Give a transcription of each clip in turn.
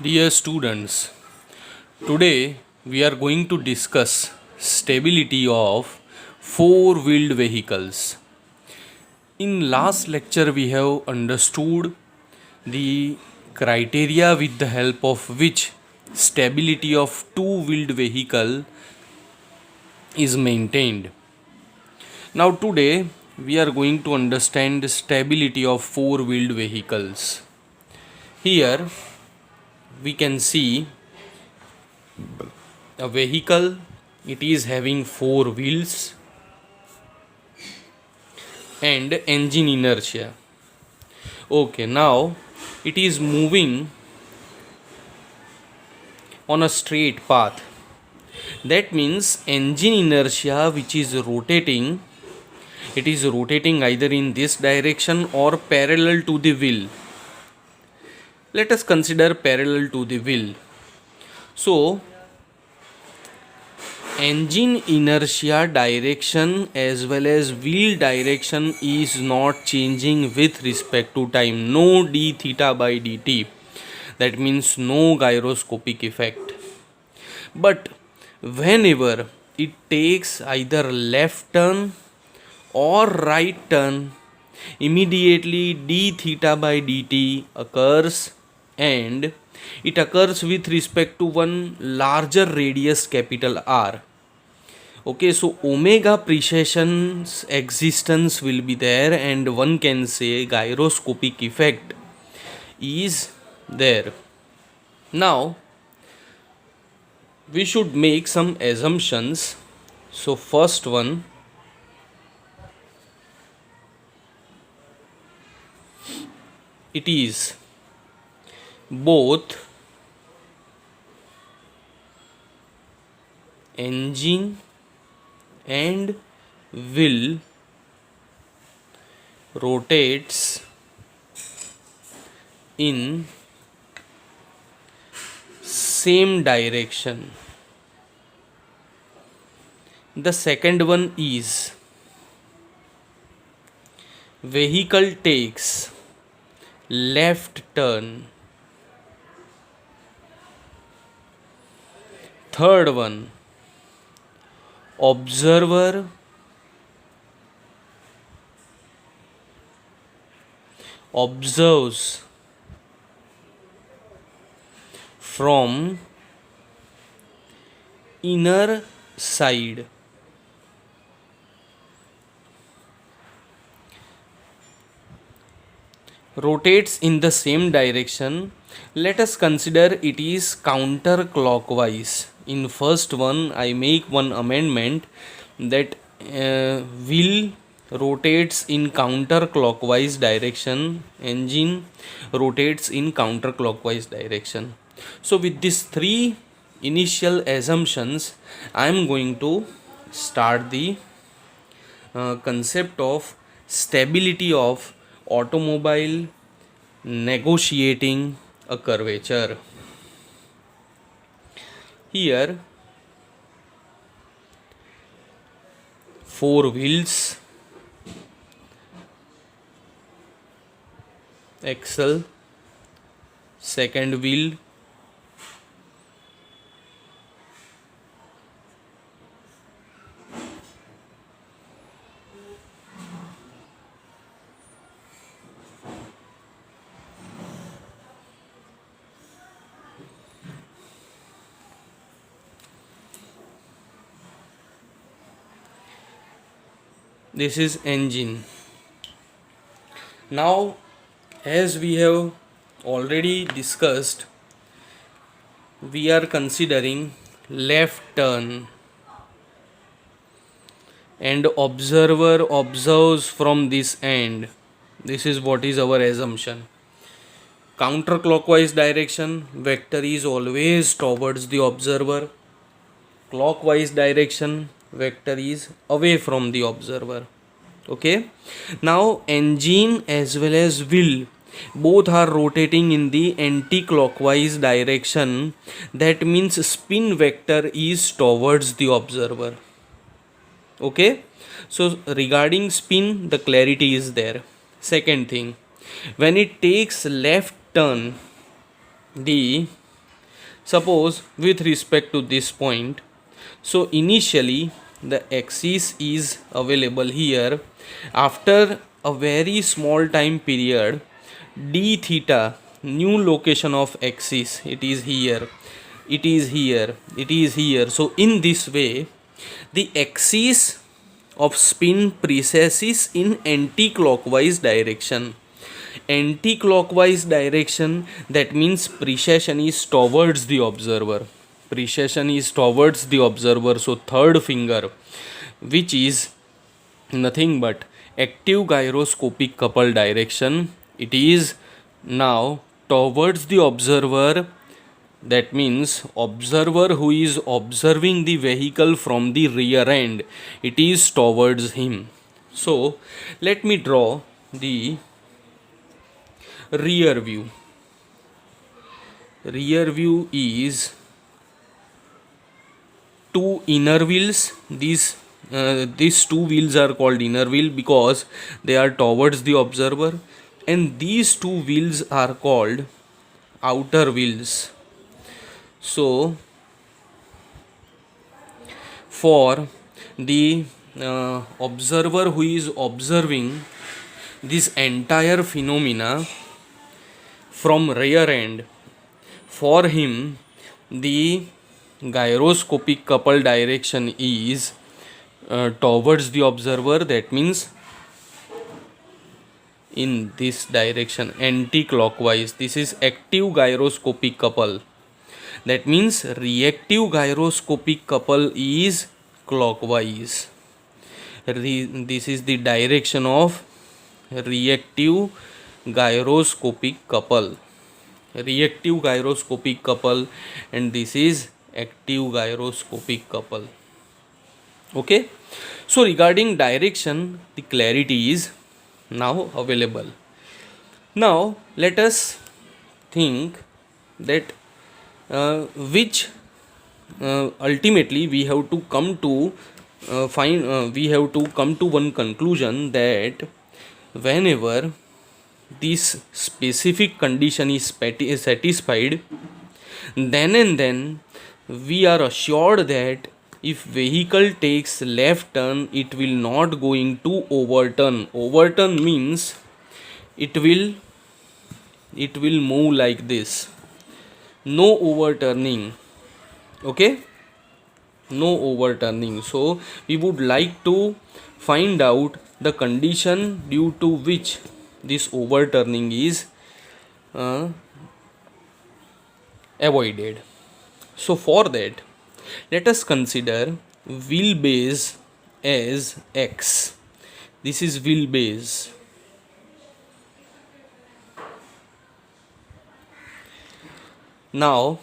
Dear students, today we are going to discuss stability of four-wheeled vehicles. In last lecture we have understood the criteria with the help of which stability of two-wheeled vehicle is maintained. Now today we are going to understand the stability of four-wheeled vehicles. Here we can see a vehicle, it is having four wheels and engine inertia. Okay, now it is moving on a straight path. That means engine inertia which is rotating, it is rotating either in this direction or parallel to the wheel. Let us consider parallel to the wheel. So engine inertia direction as well as wheel direction is not changing with respect to time. No d theta by dt. That means no gyroscopic effect. But whenever it takes either left turn or right turn, immediately d theta by dt occurs, and it occurs with respect to one larger radius capital R. Okay, so omega precession's existence will be there, and one can say gyroscopic effect is there. Now we should make some assumptions. So first one, it is both engine and wheel rotates in same direction. The second one is vehicle takes left turn. Third one, observer observes from inner side. Rotates in the same direction. Let us consider it is counterclockwise. In first one I make one amendment that wheel rotates in counterclockwise direction, engine rotates in counterclockwise direction. So with these three initial assumptions I am going to start the concept of stability of automobile negotiating a curvature. Here four wheels, axle, second wheel, this is engine. Now as we have already discussed, we are considering left turn and observer observes from this end. This is what is our assumption. Counterclockwise direction, vector is always towards the observer. Clockwise direction, vector is away from the observer. Okay, now engine as well as wheel both are rotating in the anti-clockwise direction. That means spin vector is towards the observer. Okay, so regarding spin the clarity is there. Second thing, when it takes left turn, the Suppose with respect to this point, so initially the axis is available here. After a very small time period, d theta, new location of axis, it is here, it is here, it is here. So in this way, the axis of spin precesses in anti-clockwise direction. Anti-clockwise direction, that means precession is towards the observer. Precession is towards the observer. So third finger, which is nothing but active gyroscopic couple direction, it is now towards the observer. That means observer who is observing the vehicle from the rear end, it is towards him. So let me draw the rear view. Rear view is two inner wheels. These two wheels are called inner wheel because they are towards the observer, and these two wheels are called outer wheels. So for the observer who is observing this entire phenomena from rear end, for him the gyroscopic couple direction is towards the observer. That means in this direction, anti-clockwise. This is active gyroscopic couple. That means reactive gyroscopic couple is clockwise. This is the direction of reactive gyroscopic couple. Reactive gyroscopic couple, and this is active gyroscopic couple. Okay, so regarding direction, the clarity is now available. Now let us think that which ultimately we have to come to we have to come to one conclusion, that whenever this specific condition is satisfied, then and then we are assured that if vehicle takes left turn, it will not going to overturn. Overturn means it will move like this. No overturning. Okay, no overturning. So we would like to find out the condition due to which this overturning is avoided. So for that, let us consider wheelbase as x. This is wheelbase. Now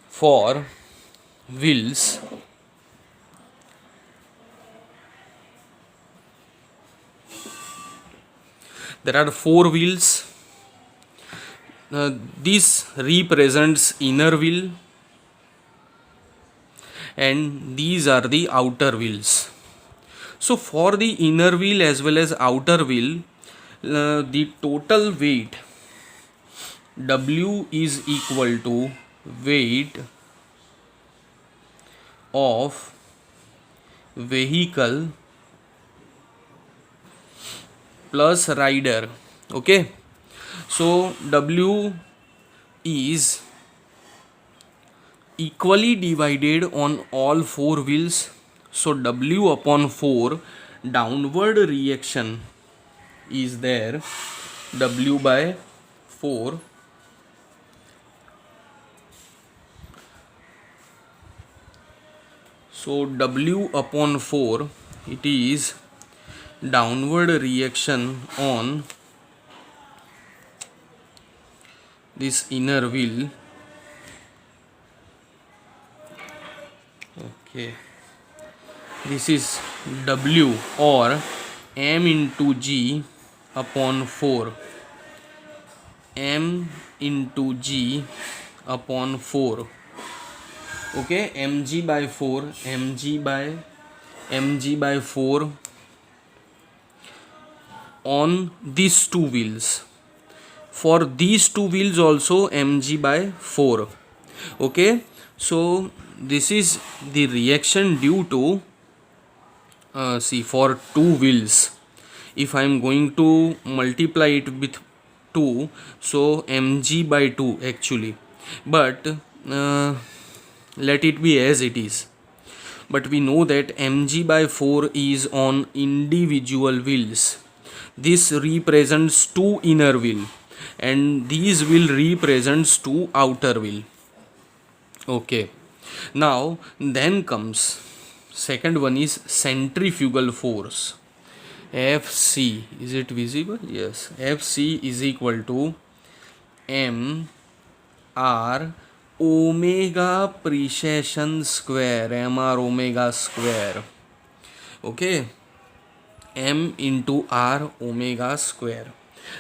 for wheels, there are four wheels. This represents inner wheel, and these are the outer wheels. So for the inner wheel as well as outer wheel, the total weight W is equal to weight of vehicle plus rider. Okay, so W is equally divided on all four wheels. So W upon 4, downward reaction is there, W by 4. So W upon 4, it is downward reaction on this inner wheel. Okay, this is W, or M into G upon 4. M into G upon 4. Okay, mg by 4, mg by 4 on these two wheels. For these two wheels also mg by 4. Okay, so this is the reaction due to see, for two wheels, if I am going to multiply it with 2, so mg by 2 actually, but uh, let it be as it is. But we know that mg by 4 is on individual wheels. This represents two inner wheel and these wheel represents two outer wheel. Okay, now then comes second one is centrifugal force. Fc, is it visible? Yes, Fc is equal to m r omega precession square, mr omega square. Okay, m into r omega square.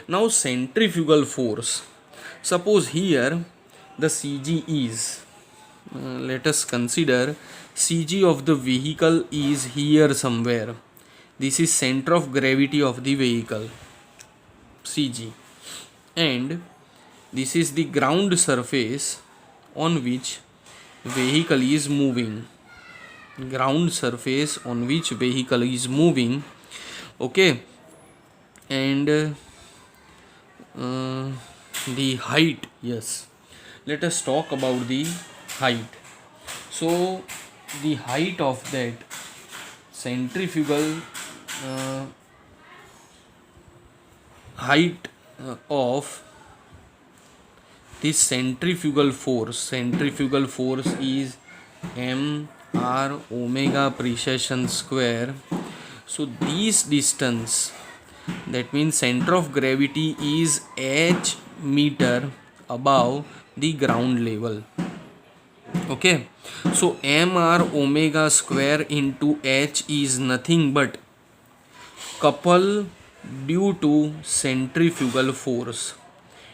Now centrifugal force, suppose here the cg is, let us consider cg of the vehicle is here somewhere. This is center of gravity of the vehicle, cg, and this is the ground surface on which vehicle is moving. Ground surface on which vehicle is moving. Okay, and the height, yes, let us talk about the height. So the height of that centrifugal height of this centrifugal force is m r omega precession square. So this distance, that means center of gravity is h meter above the ground level. Okay, so mr omega square into h is nothing but couple due to centrifugal force.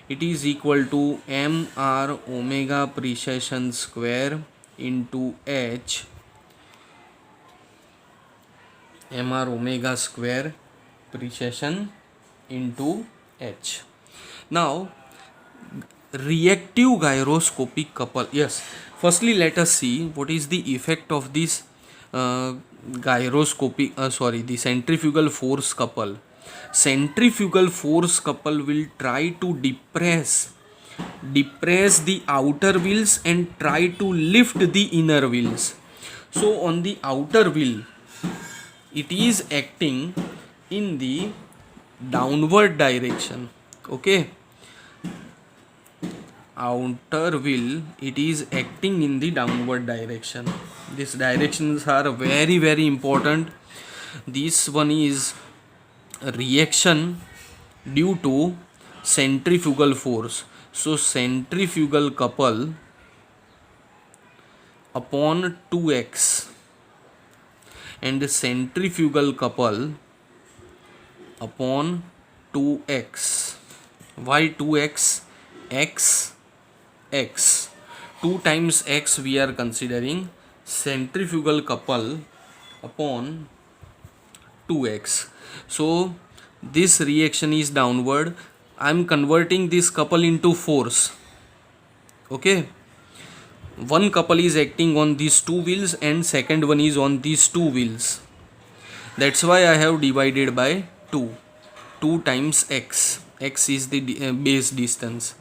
It is equal to mr omega precession square into h, mr omega square precession into h. Now reactive gyroscopic couple, yes, firstly let us see what is the effect of this the centrifugal force couple. Centrifugal force couple will try to depress the outer wheels and try to lift the inner wheels. So on the outer wheel it is acting in the downward direction. Okay, outer wheel it is acting in the downward direction. These directions are very important. This one is reaction due to centrifugal force. So centrifugal couple upon 2x and centrifugal couple upon 2x. Why 2x? X 2 times x we are considering. Centrifugal couple upon 2x. So this reaction is downward. I am converting this couple into force. Okay, one couple is acting on these two wheels and second one is on these two wheels. That's why I have divided by 2. 2 times x. X is the base distance.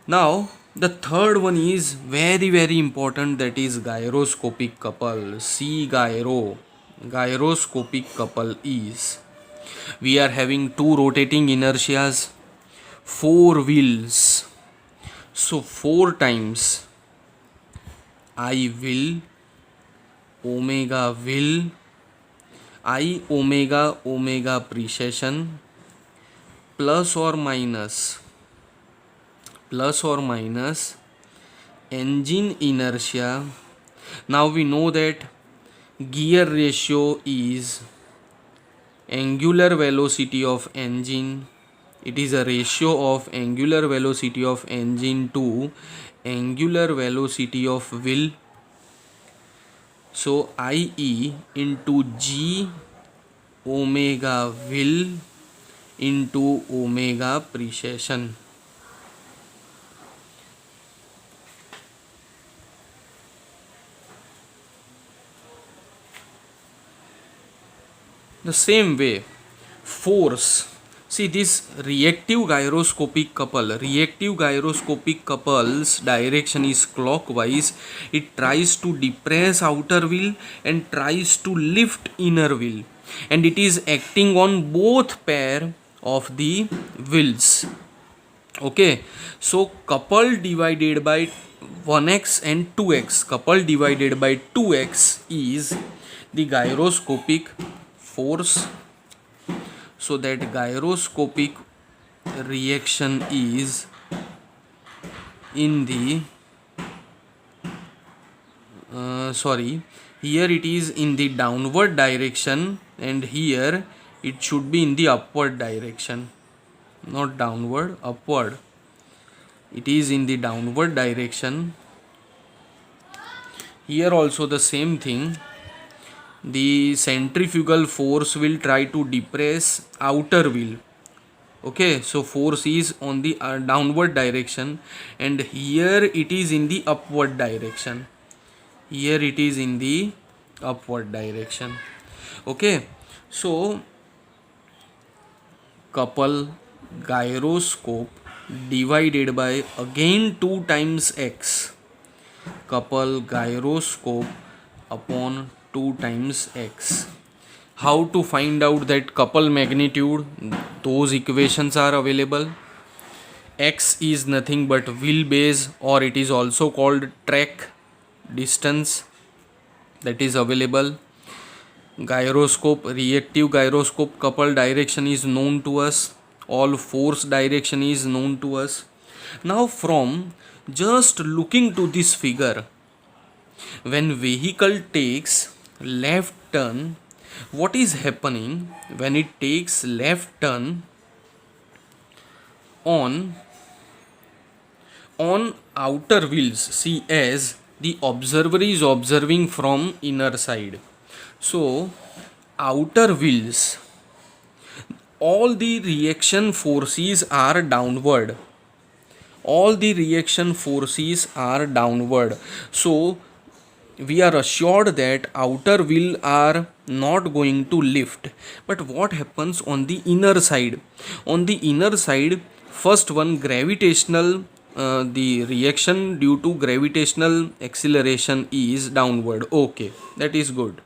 Now the third one is very important, that is gyroscopic couple. See, gyroscopic couple is, we are having two rotating inertias, 4 wheels. So 4 times I will I omega precession plus or minus engine inertia. Now we know that gear ratio is angular velocity of engine. It is a ratio of angular velocity of engine to angular velocity of wheel. So IE into G omega wheel into omega precession. The same way, force. See this reactive gyroscopic couple's direction is clockwise. It tries to depress outer wheel and tries to lift inner wheel, and it is acting on both pair of the wheels. Okay, so couple divided by 1x and 2x, couple divided by 2x is the gyroscopic force. So that gyroscopic reaction is in the here it is in the downward direction, and here it should be in the upward direction, not downward, upward. It is in the downward direction. Here also the same thing. The centrifugal force will try to depress outer wheel. Okay, so force is on the downward direction, and here it is in the upward direction. Here it is in the upward direction. Okay, so couple gyroscope divided by again 2 times x, couple gyroscope upon 2 times x. How to find out that couple magnitude? Those equations are available. X is nothing but wheelbase, or it is also called track distance, that is available. Gyroscope, reactive gyroscope couple direction is known to us. All force direction is known to us. Now from just looking to this figure, when vehicle takes left turn, what is happening when it takes left turn on outer wheels? See, as the observer is observing from inner side, so outer wheels, all the reaction forces are downward, so we are assured that outer wheel are not going to lift. But what happens on the inner side? On the inner side, first one, gravitational, the reaction due to gravitational acceleration is downward. Okay, that is good.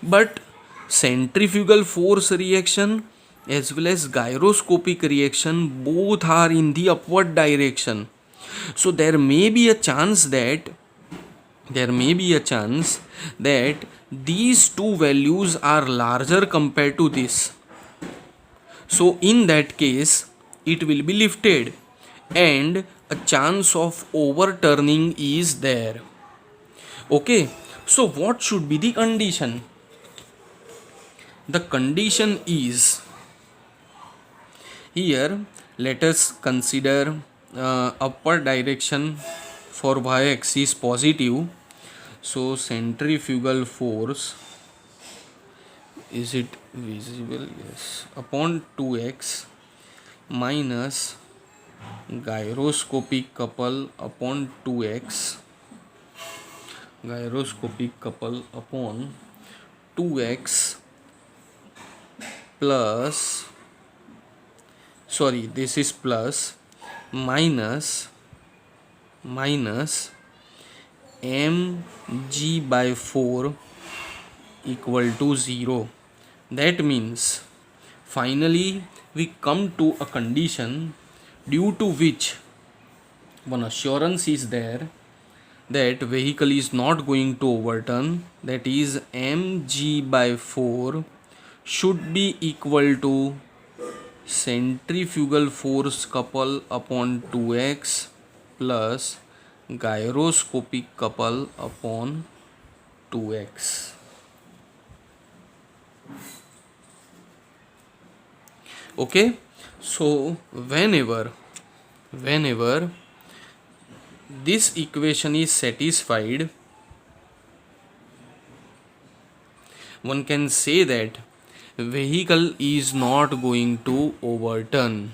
But centrifugal force reaction as well as gyroscopic reaction, both are in the upward direction. So there may be a chance that these two values are larger compared to this. So in that case, it will be lifted, and a chance of overturning is there. Okay, so what should be the condition? The condition is, here let us consider upward direction for y-axis positive. So centrifugal force, is it visible? Yes, upon 2x minus gyroscopic couple upon 2x, gyroscopic couple upon 2x plus, sorry, this is plus, minus mg by 4 equal to 0. That means finally we come to a condition due to which one assurance is there that vehicle is not going to overturn, that is mg by 4 should be equal to centrifugal force couple upon 2x plus gyroscopic couple upon 2x. Okay, so whenever this equation is satisfied, one can say that vehicle is not going to overturn.